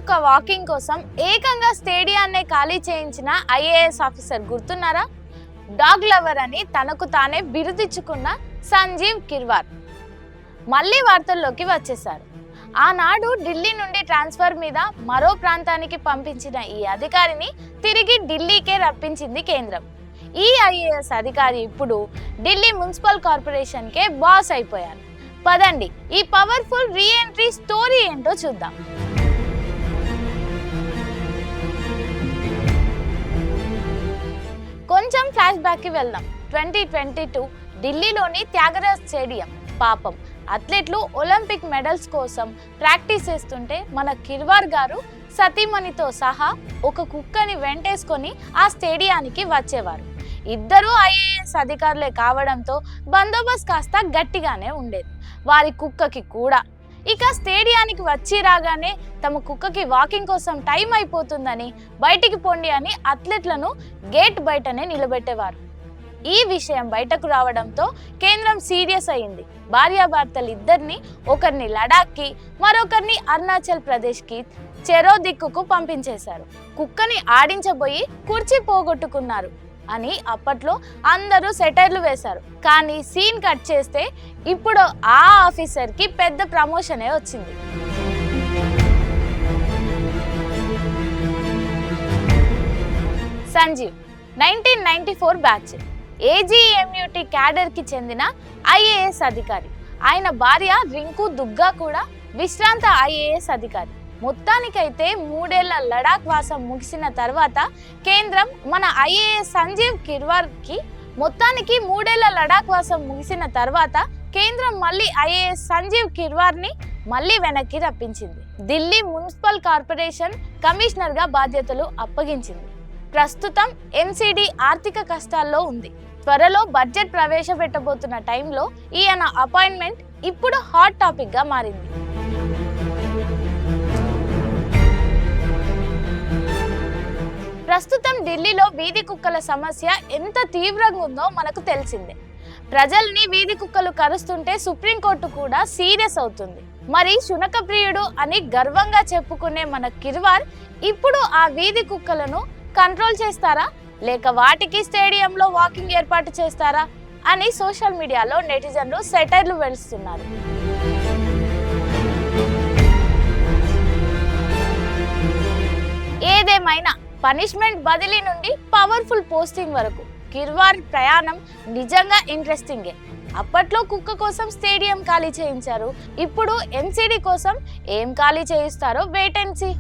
కుక్క వాకింగ్ కోసం ఏకంగా స్టేడియాన్నే ఖాళీ చేయించిన ఐఏఎస్ ఆఫీసర్ గుర్తున్నారా? డాగ్ లవర్ అని తనకు తానే బిరుదిచ్చుకున్న సంజీవ్ కిర్వార్ మళ్ళీ వార్తల్లోకి వచ్చేశారు. ఆనాడు ఢిల్లీ నుండి ట్రాన్స్ఫర్ మీద మరో ప్రాంతానికి పంపించిన ఈ అధికారిని తిరిగి ఢిల్లీకే రప్పించింది కేంద్రం. ఈ ఐఏఎస్ అధికారి ఇప్పుడు ఢిల్లీ మున్సిపల్ కార్పొరేషన్కే బాస్ అయిపోయారు. పదండి ఈ పవర్ఫుల్ రీఎంట్రీ స్టోరీ ఏంటో చూద్దాం. కొంచెం ఫ్లాష్ బ్యాక్కి వెళ్దాం. 2022 ఢిల్లీలోని త్యాగరాజ్ స్టేడియం. పాపం అథ్లెట్లు ఒలింపిక్ మెడల్స్ కోసం ప్రాక్టీస్ చేస్తుంటే మన కిర్వార్ గారు సతీమణితో సహా ఒక కుక్కని వెంటేసుకొని ఆ స్టేడియానికి వచ్చేవారు. ఇద్దరూ ఐఏఎస్ అధికారులే కావడంతో బందోబస్తు కాస్త గట్టిగానే ఉండేది. వారి కుక్కకి కూడా. ఇక స్టేడియానికి వచ్చి రాగానే తమ కుక్కకి వాకింగ్ కోసం టైం అయిపోతుందని బయటికి పొండి అని అథ్లెట్లను గేట్ బయటనే నిలబెట్టేవారు. ఈ విషయం బయటకు రావడంతో కేంద్రం సీరియస్ అయింది. భార్యాభర్తలు ఇద్దరిని, ఒకరిని లడాఖ్కి, మరొకరిని అరుణాచల్ ప్రదేశ్కి చెరో దిక్కుకు పంపించేశారు. కుక్కని ఆడించబోయి కుర్చీ పోగొట్టుకున్నారు అని అప్పట్లో అందరూ సెటైర్లు వేశారు. కానీ సీన్ కట్ చేస్తే ఇప్పుడు ఆ ఆఫీసర్కి పెద్ద ప్రమోషనే వచ్చింది. సంజీవ్ 1994 బ్యాచ్, ఏజీఎంయూటీ క్యాడర్కి చెందిన ఐఏఎస్ అధికారి. ఆయన భార్య రింకు దుగ్గా కూడా విశ్రాంత ఐఏఎస్ అధికారి. మొత్తానికైతే 3 ఏళ్ల లడాక్ వాసం ముగిసిన తర్వాత కేంద్రం మన ఐఏఎస్ సంజీవ్ కిర్వార్కి మళ్ళీ ఐఏఎస్ సంజీవ్ కిర్వార్ని మళ్ళీ వెనక్కి రప్పించింది. ఢిల్లీ మున్సిపల్ కార్పొరేషన్ కమిషనర్గా బాధ్యతలు అప్పగించింది. ప్రస్తుతం ఎంసీడీ ఆర్థిక కష్టాల్లో ఉంది. త్వరలో బడ్జెట్ ప్రవేశపెట్టబోతున్న టైంలో ఈయన అపాయింట్మెంట్ ఇప్పుడు హాట్ టాపిక్గా మారింది. ప్రస్తుతం ఢిల్లీలో వీధి కుక్కల సమస్య ఎంత తీవ్రంగా ఉందో మనకు తెలిసిందే. ప్రజల్ని వీధి కుక్కలు కరుస్తుంటే సుప్రీంకోర్టు కూడా సీరియస్ అవుతుంది. మరి శునక ప్రియుడు అని గర్వంగా చెప్పుకునే మన కిర్వార్ ఇప్పుడు ఆ వీధి కుక్కలను కంట్రోల్ చేస్తారా, లేక వాటికి స్టేడియంలో వాకింగ్ ఏర్పాటు చేస్తారా అని సోషల్ మీడియాలో నెటిజన్లు సెటైర్లు వెలుస్తున్నారు. ఏదేమైనా పనిష్మెంట్ బదిలీ నుండి పవర్ఫుల్ పోస్టింగ్ వరకు కిర్వార్ ప్రయాణం నిజంగా ఇంట్రెస్టింగే. అప్పట్లో కుక్క కోసం స్టేడియం ఖాళీ చేయించారు. ఇప్పుడు ఎంసీడీ కోసం ఏం ఖాళీ చేయిస్తారో వెయిట్ అండ్ సీ.